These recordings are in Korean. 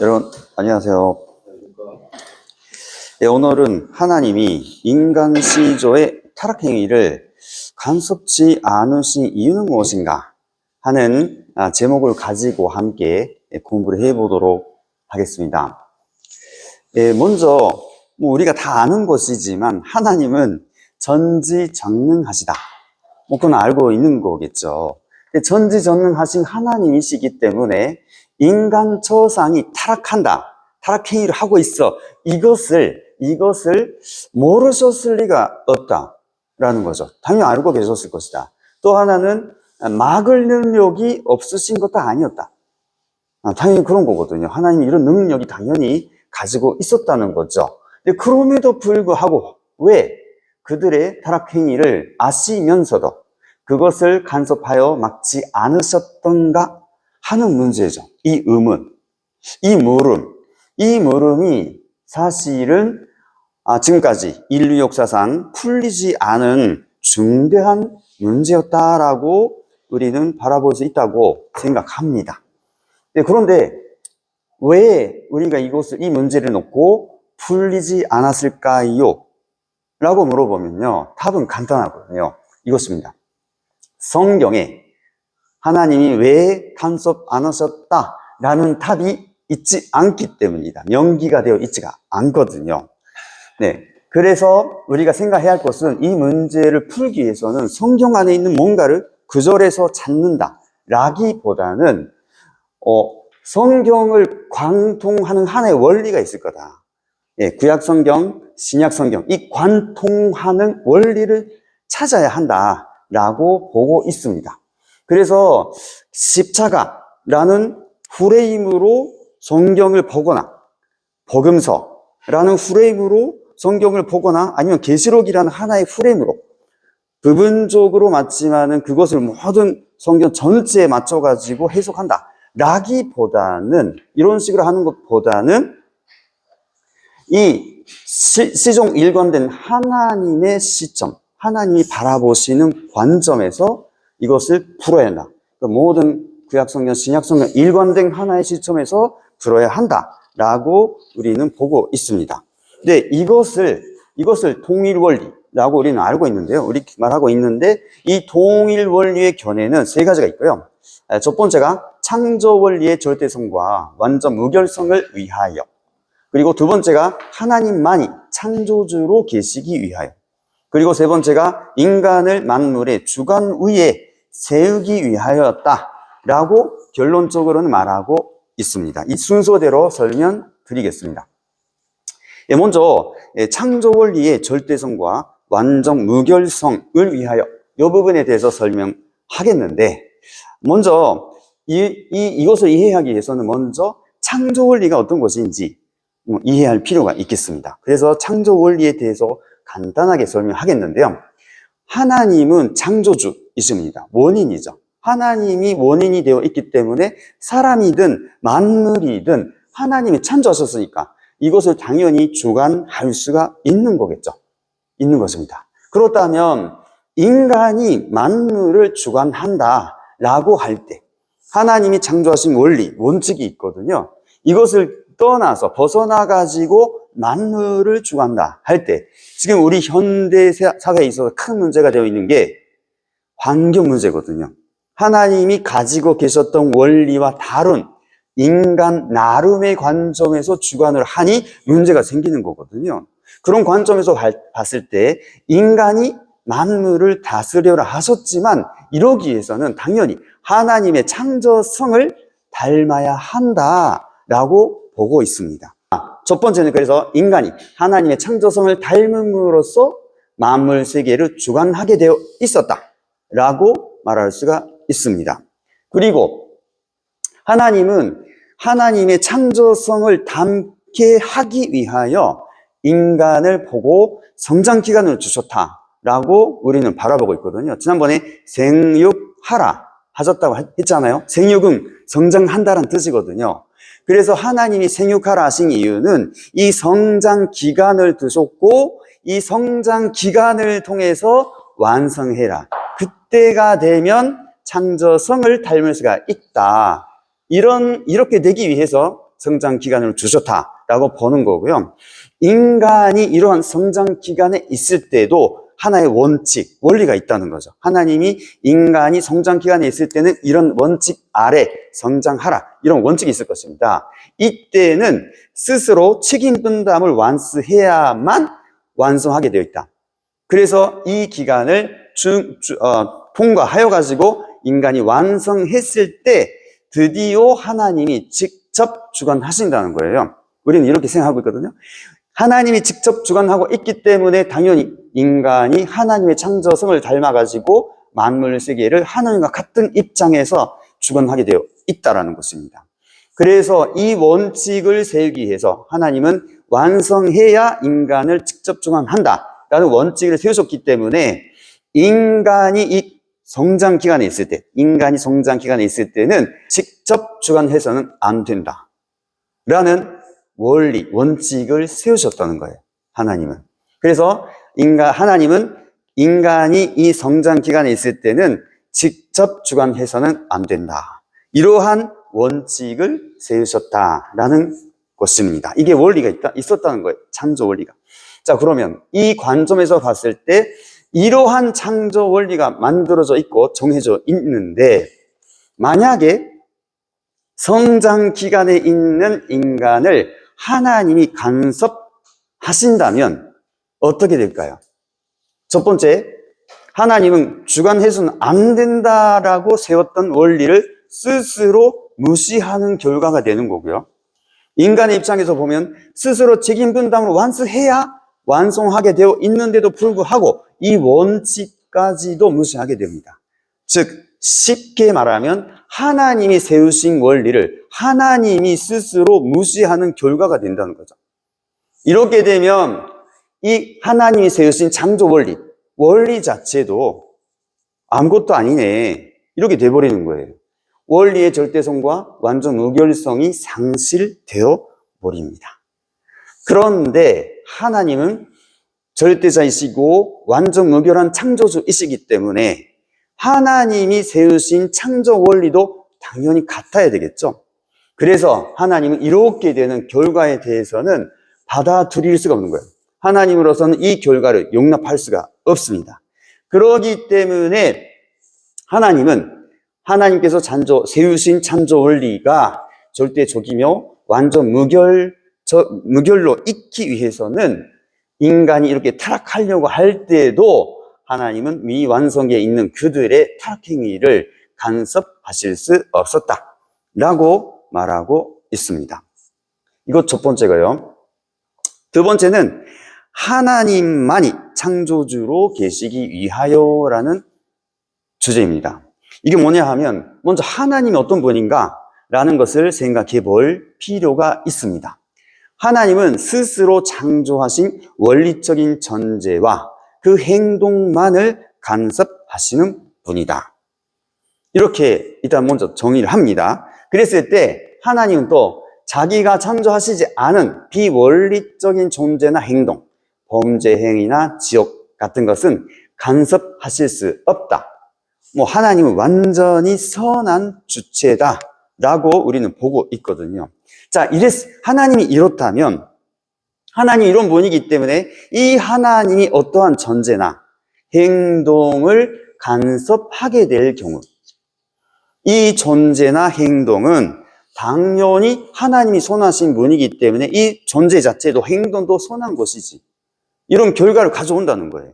여러분, 안녕하세요. 네, 오늘은 하나님이 인간 시조의 타락행위를 간섭지 않으신 이유는 무엇인가 하는 제목을 가지고 함께 공부를 해보도록 하겠습니다. 먼저 우리가 다 아는 것이지만 하나님은 전지전능하시다. 그건 알고 있는 거겠죠. 전지전능하신 하나님이시기 때문에 인간 조상이 타락한다, 타락행위를 하고 있어, 이것을 모르셨을 리가 없다라는 거죠. 당연히 알고 계셨을 것이다. 또 하나는 막을 능력이 없으신 것도 아니었다. 당연히 그런 거거든요. 하나님이 이런 능력이 당연히 가지고 있었다는 거죠. 그럼에도 불구하고 왜 그들의 타락행위를 아시면서도 그것을 간섭하여 막지 않으셨던가 하는 문제죠. 이 의문, 이 물음이 사실은 지금까지 인류 역사상 풀리지 않은 중대한 문제였다라고 우리는 바라볼 수 있다고 생각합니다. 그런데 왜 우리가 이 문제를 놓고 풀리지 않았을까요? 라고 물어보면요, 답은 간단하거든요. 이것입니다. 성경에 하나님이 왜 간섭 안 하셨다라는 답이 있지 않기 때문이다. 명기가 되어 있지가 않거든요. 네. 그래서 우리가 생각해야 할 것은 이 문제를 풀기 위해서는 성경 안에 있는 뭔가를 구절에서 찾는다 라기보다는 성경을 관통하는 하나의 원리가 있을 거다. 구약 성경, 신약 성경, 이 관통하는 원리를 찾아야 한다라고 보고 있습니다. 그래서 십자가라는 프레임으로 성경을 보거나, 복음서라는 프레임으로 성경을 보거나, 아니면 계시록이라는 하나의 프레임으로 부분적으로 맞지만은 그것을 모든 성경 전체에 맞춰가지고 해석한다 라기보다는, 이런 식으로 하는 것보다는 이 시종 일관된 하나님의 시점, 하나님이 바라보시는 관점에서 이것을 풀어야 한다. 모든 구약성경, 신약성경 일관된 하나의 시점에서 풀어야 한다라고 우리는 보고 있습니다. 근데 이것을 통일원리라고 우리는 알고 있는데요. 우리 말하고 있는데, 이 통일원리의 견해는 세 가지가 있고요. 첫 번째가 창조원리의 절대성과 완전 무결성을 위하여, 그리고 두 번째가 하나님만이 창조주로 계시기 위하여, 그리고 세 번째가 인간을 만물의 주관 위에 세우기 위하여였다라고 결론적으로는 말하고 있습니다. 이 순서대로 설명드리겠습니다. 먼저 창조원리의 절대성과 완전 무결성을 위하여, 이 부분에 대해서 설명하겠는데, 먼저 이것을 이해하기 위해서는 먼저 창조원리가 어떤 것인지 이해할 필요가 있겠습니다. 그래서 창조원리에 대해서 간단하게 설명하겠는데요. 하나님은 창조주이십니다. 원인이죠. 하나님이 원인이 되어 있기 때문에 사람이든 만물이든 하나님이 창조하셨으니까 이것을 당연히 주관할 수가 있는 거겠죠. 있는 것입니다. 그렇다면 인간이 만물을 주관한다라고 할 때 하나님이 창조하신 원리, 원칙이 있거든요. 이것을 떠나서 벗어나가지고 만물을 주관한다 할 때, 지금 우리 현대 사회에 있어서 큰 문제가 되어 있는 게 환경 문제거든요. 하나님이 가지고 계셨던 원리와 다른 인간 나름의 관점에서 주관을 하니 문제가 생기는 거거든요. 그런 관점에서 봤을 때 인간이 만물을 다스려라 하셨지만, 이러기 위해서는 당연히 하나님의 창조성을 닮아야 한다라고 보고 있습니다. 첫 번째는 그래서 인간이 하나님의 창조성을 닮음으로써 만물 세계를 주관하게 되어 있었다라고 말할 수가 있습니다. 그리고 하나님은 하나님의 창조성을 담게 하기 위하여 인간을 보고 성장 기간을 주셨다라고 우리는 바라보고 있거든요. 지난번에 생육하라 하셨다고 했잖아요. 생육은 성장한다는 뜻이거든요. 그래서 하나님이 생육하라 하신 이유는 이 성장 기간을 두셨고, 이 성장 기간을 통해서 완성해라. 그때가 되면 창조성을 닮을 수가 있다. 이렇게 되기 위해서 성장 기간을 주셨다라고 보는 거고요. 인간이 이러한 성장 기간에 있을 때도 하나의 원칙, 원리가 있다는 거죠. 하나님이 인간이 성장 기간에 있을 때는 이런 원칙 아래 성장하라, 이런 원칙이 있을 것입니다. 이때는 스스로 책임 분담을 완수해야만 완성하게 되어 있다. 그래서 이 기간을 통과하여 가지고 인간이 완성했을 때 드디어 하나님이 직접 주관하신다는 거예요. 우리는 이렇게 생각하고 있거든요. 하나님이 직접 주관하고 있기 때문에 당연히 인간이 하나님의 창조성을 닮아가지고 만물 세계를 하나님과 같은 입장에서 주관하게 되어 있다는 것입니다. 그래서 이 원칙을 세우기 위해서 하나님은 완성해야 인간을 직접 주관한다라는 원칙을 세우셨기 때문에 인간이 이 성장 기간에 있을 때, 인간이 성장 기간에 있을 때는 직접 주관해서는 안 된다 라는 원리, 원칙을 세우셨다는 거예요, 하나님은. 그래서 하나님은 인간이 이 성장 기간에 있을 때는 직접 주관해서는 안 된다, 이러한 원칙을 세우셨다라는 것입니다. 이게 원리가 있었다는 거예요, 창조 원리가. 자, 그러면 이 관점에서 봤을 때 이러한 창조 원리가 만들어져 있고 정해져 있는데, 만약에 성장 기간에 있는 인간을 하나님이 간섭하신다면 어떻게 될까요? 첫 번째, 하나님은 주관해서는 안 된다라고 세웠던 원리를 스스로 무시하는 결과가 되는 거고요. 인간의 입장에서 보면 스스로 책임 분담을 완수해야 완성하게 되어 있는데도 불구하고 이 원칙까지도 무시하게 됩니다. 즉, 쉽게 말하면 하나님이 세우신 원리를 하나님이 스스로 무시하는 결과가 된다는 거죠. 이렇게 되면 이 하나님이 세우신 창조 원리 자체도 아무것도 아니네, 이렇게 돼버리는 거예요. 원리의 절대성과 완전 무결성이 상실되어 버립니다. 그런데 하나님은 절대자이시고 완전 무결한 창조주이시기 때문에 하나님이 세우신 창조 원리도 당연히 같아야 되겠죠. 그래서 하나님은 이렇게 되는 결과에 대해서는 받아들일 수가 없는 거예요. 하나님으로서는 이 결과를 용납할 수가 없습니다. 그렇기 때문에 하나님께서 세우신 창조 원리가 절대적이며 완전 무결로 있기 위해서는 인간이 이렇게 타락하려고 할 때도 하나님은 미완성에 있는 그들의 타락행위를 간섭하실 수 없었다라고 말하고 있습니다. 이것 첫 번째고요. 두 번째는 하나님만이 창조주로 계시기 위하여라는 주제입니다. 이게 뭐냐 하면 먼저 하나님이 어떤 분인가 라는 것을 생각해 볼 필요가 있습니다. 하나님은 스스로 창조하신 원리적인 존재와 그 행동만을 간섭하시는 분이다. 이렇게 일단 먼저 정의를 합니다. 그랬을 때 하나님은 또 자기가 창조하시지 않은 비원리적인 존재나 행동, 범죄 행위나 지옥 같은 것은 간섭하실 수 없다. 하나님은 완전히 선한 주체다라고 우리는 보고 있거든요. 자, 하나님이 이렇다면, 하나님이 이런 분이기 때문에 이 하나님이 어떠한 존재나 행동을 간섭하게 될 경우, 이 존재나 행동은 당연히 하나님이 선하신 분이기 때문에 이 존재 자체도 행동도 선한 것이지, 이런 결과를 가져온다는 거예요.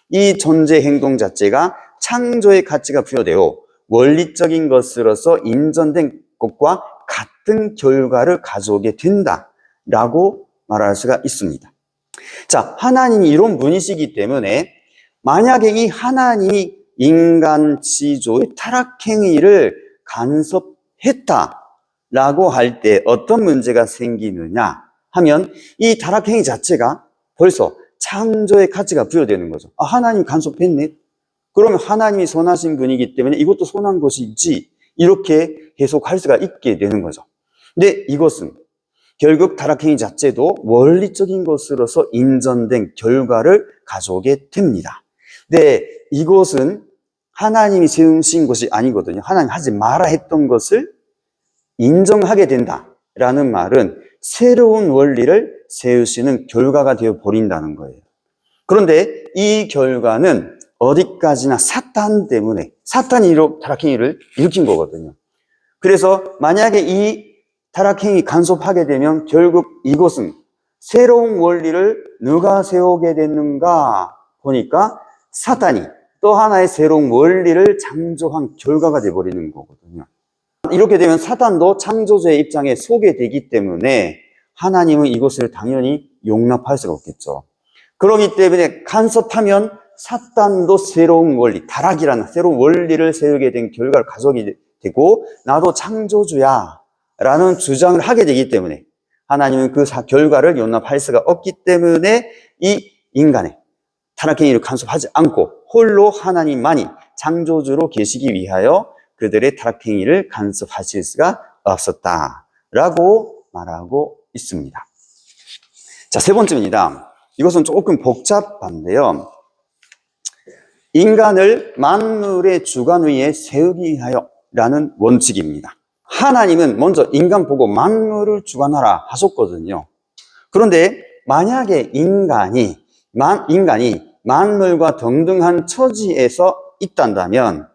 이 존재 행동 자체가 창조의 가치가 부여되어 원리적인 것으로서 인정된 것과 같은 결과를 가져오게 된다라고 말할 수가 있습니다. 자, 하나님이 이런 분이시기 때문에 만약에 이 하나님이 인간 지조의 타락행위를 간섭했다라고 할 때 어떤 문제가 생기느냐 하면, 이 타락행위 자체가 벌써 창조의 가치가 부여되는 거죠. 하나님 간섭했네? 그러면 하나님이 선하신 분이기 때문에 이것도 선한 것이지, 이렇게 해석할 수가 있게 되는 거죠. 근데 이것은 결국 타락행위 자체도 원리적인 것으로서 인정된 결과를 가져오게 됩니다. 근데 이것은 하나님이 세우신 것이 아니거든요. 하나님 하지 마라 했던 것을 인정하게 된다 라는 말은 새로운 원리를 세우시는 결과가 되어 버린다는 거예요. 그런데 이 결과는 어디까지나 사탄 때문에, 사탄이 타락행위를 일으킨 거거든요. 그래서 만약에 이 타락행위 간섭하게 되면 결국 이것은 새로운 원리를 누가 세우게 됐는가 보니까 사탄이 또 하나의 새로운 원리를 창조한 결과가 되어버리는 거거든요. 이렇게 되면 사탄도 창조주의 입장에 서게 되기 때문에 하나님은 이것을 당연히 용납할 수가 없겠죠. 그렇기 때문에 간섭하면 사탄도 새로운 원리, 타락이라는 새로운 원리를 세우게 된 결과를 가져오게 되고 나도 창조주야 라는 주장을 하게 되기 때문에 하나님은 그 결과를 용납할 수가 없기 때문에 이 인간의 타락행위를 간섭하지 않고 홀로 하나님만이 창조주로 계시기 위하여 그들의 타락행위를 간섭하실 수가 없었다라고 말하고 있습니다. 자, 세 번째입니다. 이것은 조금 복잡한데요. 인간을 만물의 주관 위에 세우기 위하여 라는 원칙입니다. 하나님은 먼저 인간 보고 만물을 주관하라 하셨거든요. 그런데 만약에 인간이 만물과 동등한 처지에서 있단다면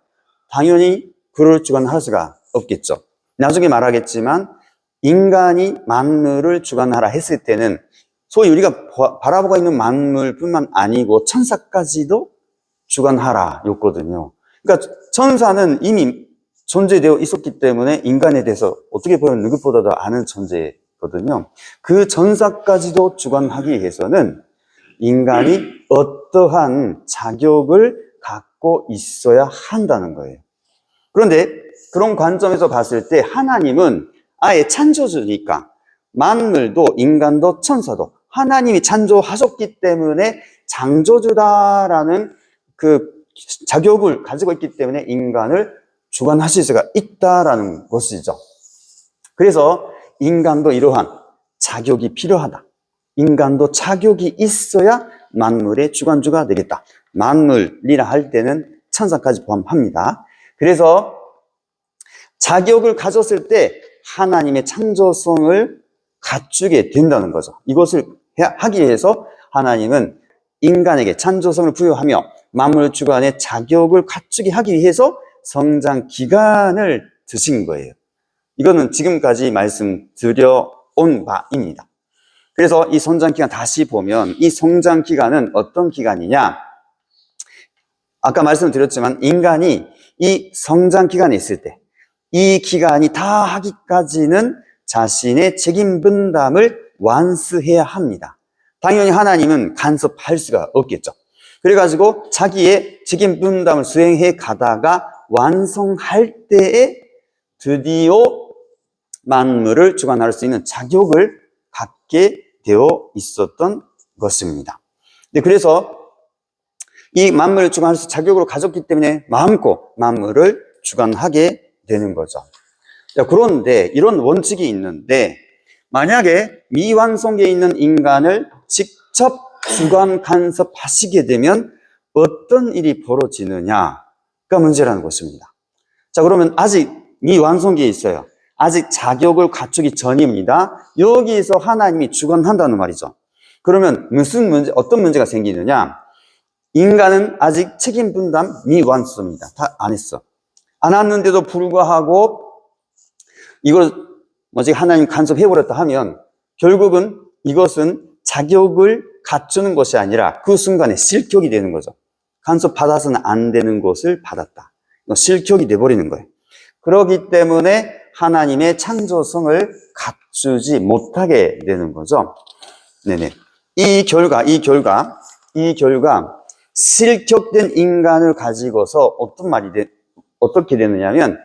당연히 그를 주관할 수가 없겠죠. 나중에 말하겠지만 인간이 만물을 주관하라 했을 때는 소위 우리가 바라보고 있는 만물뿐만 아니고 천사까지도 주관하라 였거든요. 그러니까 천사는 이미 존재되어 있었기 때문에 인간에 대해서 어떻게 보면 누구보다도 아는 존재거든요. 그 천사까지도 주관하기 위해서는 인간이 어떠한 자격을 갖고 있어야 한다는 거예요. 그런데 그런 관점에서 봤을 때 하나님은 아예 창조주니까 만물도 인간도 천사도 하나님이 창조하셨기 때문에 창조주다라는 그 자격을 가지고 있기 때문에 인간을 주관하실 수가 있다라는 것이죠. 그래서 인간도 이러한 자격이 필요하다. 인간도 자격이 있어야 만물의 주관주가 되겠다. 만물이라 할 때는 천사까지 포함합니다. 그래서 자격을 가졌을 때 하나님의 창조성을 갖추게 된다는 거죠. 이것을 하기 위해서 하나님은 인간에게 창조성을 부여하며 만물 주관의 자격을 갖추게 하기 위해서 성장 기간을 두신 거예요. 이거는 지금까지 말씀드려온 바입니다. 그래서 이 성장 기간 다시 보면 이 성장 기간은 어떤 기간이냐? 아까 말씀드렸지만 인간이 이 성장 기간에 있을 때 이 기간이 다 하기까지는 자신의 책임 분담을 완수해야 합니다. 당연히 하나님은 간섭할 수가 없겠죠. 그래가지고 자기의 책임 분담을 수행해 가다가 완성할 때에 드디어 만물을 주관할 수 있는 자격을 갖게 되어 있었던 것입니다. 그래서 이 만물을 주관할 수 있는 자격을 가졌기 때문에 마음껏 만물을 주관하게 되는 거죠. 그런데 이런 원칙이 있는데 만약에 미완성에 있는 인간을 직접 주관 간섭하시게 되면 어떤 일이 벌어지느냐가 문제라는 것입니다. 자, 그러면 아직 미완성기에 있어요. 아직 자격을 갖추기 전입니다. 여기서 하나님이 주관한다는 말이죠. 그러면 어떤 문제가 생기느냐? 인간은 아직 책임 분담 미완수입니다. 다 안 했어. 안 했는데도 불구하고 이걸 하나님 간섭해버렸다 하면 결국은 이것은 자격을 갖추는 것이 아니라 그 순간에 실격이 되는 거죠. 간섭받아서는 안 되는 것을 받았다. 실격이 돼버리는 거예요. 그렇기 때문에 하나님의 창조성을 갖추지 못하게 되는 거죠. 네네. 이 결과 실격된 인간을 가지고서 어떻게 되느냐면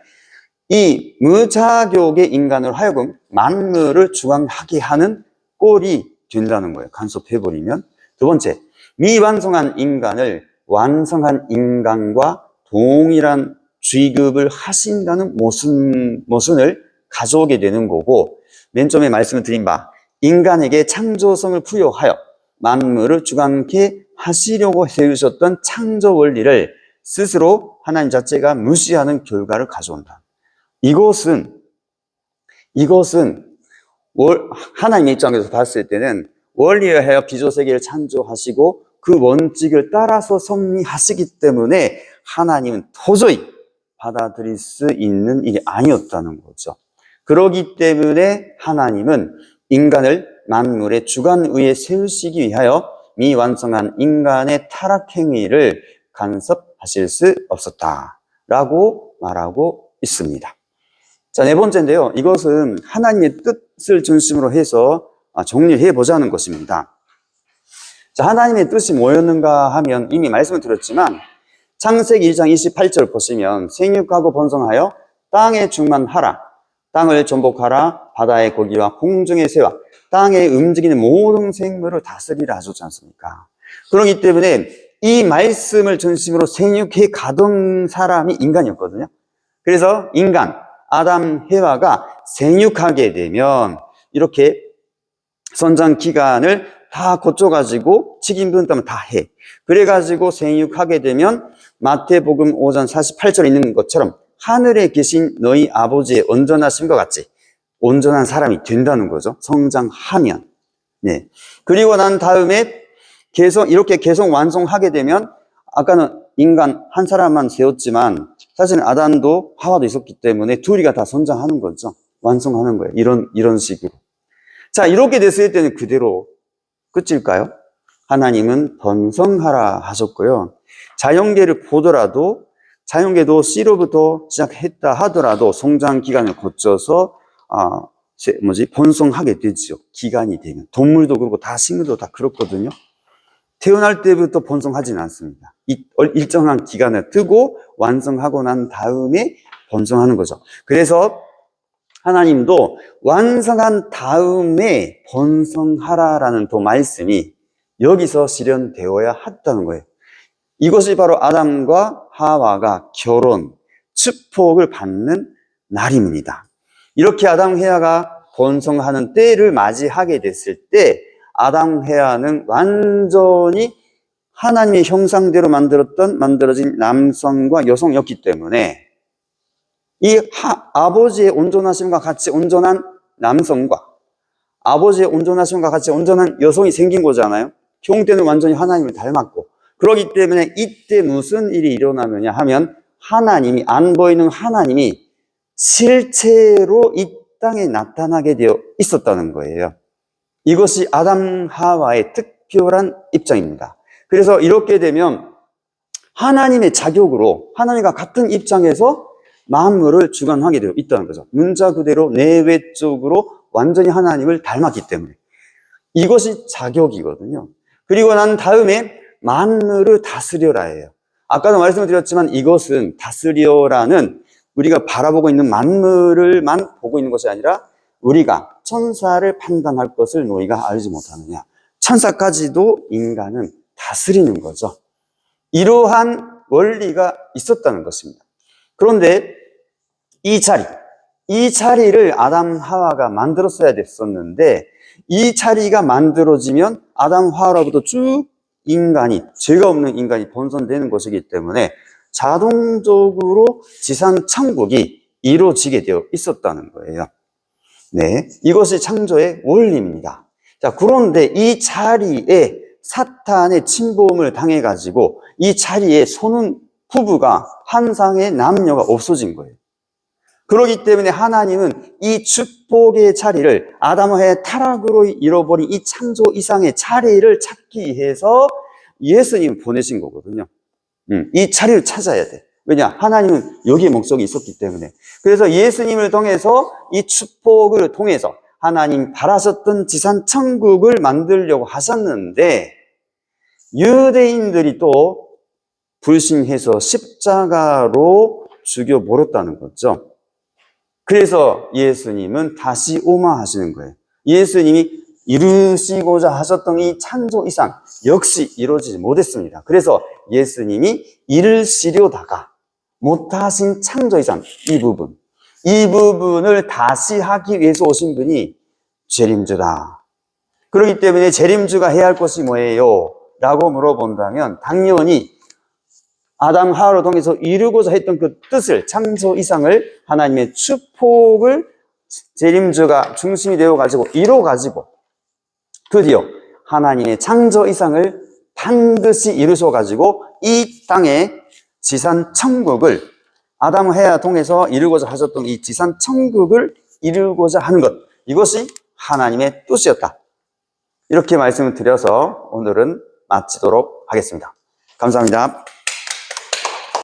이 무자격의 인간을 하여금 만물을 주관하게 하는 꼴이 된다는 거예요. 간섭해버리면. 두 번째, 미완성한 인간을 완성한 인간과 동일한 취급을 하신다는 모순을 가져오게 되는 거고, 맨 처음에 말씀을 드린 바 인간에게 창조성을 부여하여 만물을 주관케 하시려고 세우셨던 창조 원리를 스스로 하나님 자체가 무시하는 결과를 가져온다. 이것은 하나님의 입장에서 봤을 때는 원리에 하여 기존세계를 창조하시고 그 원칙을 따라서 섭리하시기 때문에 하나님은 도저히 받아들일 수 있는 일이 아니었다는 거죠. 그러기 때문에 하나님은 인간을 만물의 주관 위에 세우시기 위하여 미완성한 인간의 타락행위를 간섭하실 수 없었다라고 말하고 있습니다. 자, 네 번째인데요. 이것은 하나님의 뜻을 중심으로 해서 정리를 해보자는 것입니다. 자, 하나님의 뜻이 뭐였는가 하면 이미 말씀을 드렸지만 창세기 1장 28절 보시면 생육하고 번성하여 땅에 충만하라. 땅을 정복하라. 바다의 고기와 공중의 새와 땅에 움직이는 모든 생물을 다스리라 하셨지 않습니까? 그렇기 때문에 이 말씀을 중심으로 생육해 가던 사람이 인간이었거든요. 그래서 인간, 아담, 해와가 생육하게 되면 이렇게 선장 기간을 다 거쳐가지고 직임분담을 다 해. 그래가지고 생육하게 되면 마태복음 5장 48절에 있는 것처럼 하늘에 계신 너희 아버지의 온전하심과 같이 온전한 사람이 된다는 거죠. 성장하면. 네. 그리고 난 다음에 이렇게 계속 완성하게 되면 아까는 인간 한 사람만 세웠지만 사실은 아담도 하와도 있었기 때문에 둘이가 다 성장하는 거죠. 완성하는 거예요. 이런 식으로. 자, 이렇게 됐을 때는 그대로 끝일까요? 하나님은 번성하라 하셨고요. 자연계를 보더라도 자연계도 씨로부터 시작했다 하더라도 성장 기간을 거쳐서 번성하게 되죠. 기간이 되면. 동물도 그렇고 다 식물도 다 그렇거든요. 태어날 때부터 번성하지는 않습니다. 일정한 기간을 두고 완성하고 난 다음에 번성하는 거죠. 그래서 하나님도 완성한 다음에 번성하라라는 또 말씀이 여기서 실현되어야 했다는 거예요. 이것이 바로 아담과 하와가 결혼, 축복을 받는 날입니다. 이렇게 아담, 해와가 번성하는 때를 맞이하게 됐을 때 아담, 해와는 완전히 하나님의 형상대로 만들어진 남성과 여성이었기 때문에 이 아버지의 온전하심과 같이 온전한 남성과 아버지의 온전하심과 같이 온전한 여성이 생긴 거잖아요. 형태는 완전히 하나님을 닮았고 그렇기 때문에 이때 무슨 일이 일어나느냐 하면 하나님이 안 보이는 하나님이 실체로 이 땅에 나타나게 되어 있었다는 거예요. 이것이 아담 하와의 특별한 입장입니다. 그래서 이렇게 되면 하나님의 자격으로 하나님과 같은 입장에서 만물을 주관하게 되어 있다는 거죠. 문자 그대로 내외적으로 완전히 하나님을 닮았기 때문에 이것이 자격이거든요. 그리고 난 다음에 만물을 다스려라예요. 아까도 말씀을 드렸지만 이것은 다스려라는 우리가 바라보고 있는 만물을만 보고 있는 것이 아니라 우리가 천사를 판단할 것을 너희가 알지 못하느냐. 천사까지도 인간은 다스리는 거죠. 이러한 원리가 있었다는 것입니다. 그런데 이 자리를 아담 하와가 만들었어야 됐었는데 이 자리가 만들어지면 아담 하와로부터 쭉 인간이, 죄가 없는 인간이 번성되는 것이기 때문에 자동적으로 지상 천국이 이루어지게 되어 있었다는 거예요. 네, 이것이 창조의 원리입니다. 자, 그런데 이 자리에 사탄의 침범을 당해가지고 이 자리에 서는 부부가 한상의 남녀가 없어진 거예요. 그렇기 때문에 하나님은 이 축복의 자리를 아담의 타락으로 잃어버린 이 창조 이상의 자리를 찾기 위해서 예수님을 보내신 거거든요. 이 자리를 찾아야 돼. 왜냐? 하나님은 여기에 목적이 있었기 때문에. 그래서 예수님을 통해서 이 축복을 통해서 하나님 바라셨던 지상 천국을 만들려고 하셨는데 유대인들이 또 불신해서 십자가로 죽여버렸다는 거죠. 그래서 예수님은 다시 오마하시는 거예요. 예수님이 이루시고자 하셨던 이 창조 이상 역시 이루어지지 못했습니다. 그래서 예수님이 이루시려다가 못하신 창조 이상 이 부분을 다시 하기 위해서 오신 분이 재림주다. 그렇기 때문에 재림주가 해야 할 것이 뭐예요? 라고 물어본다면 당연히 아담 하와를 통해서 이루고자 했던 그 뜻을, 창조 이상을 하나님의 축복을 재림주가 중심이 되어가지고 이뤄가지고 드디어 하나님의 창조 이상을 반드시 이루셔가지고 이 땅에 지상 천국을 아담 해와 통해서 이루고자 하셨던 이 지상 천국을 이루고자 하는 것, 이것이 하나님의 뜻이었다. 이렇게 말씀을 드려서 오늘은 마치도록 하겠습니다. 감사합니다.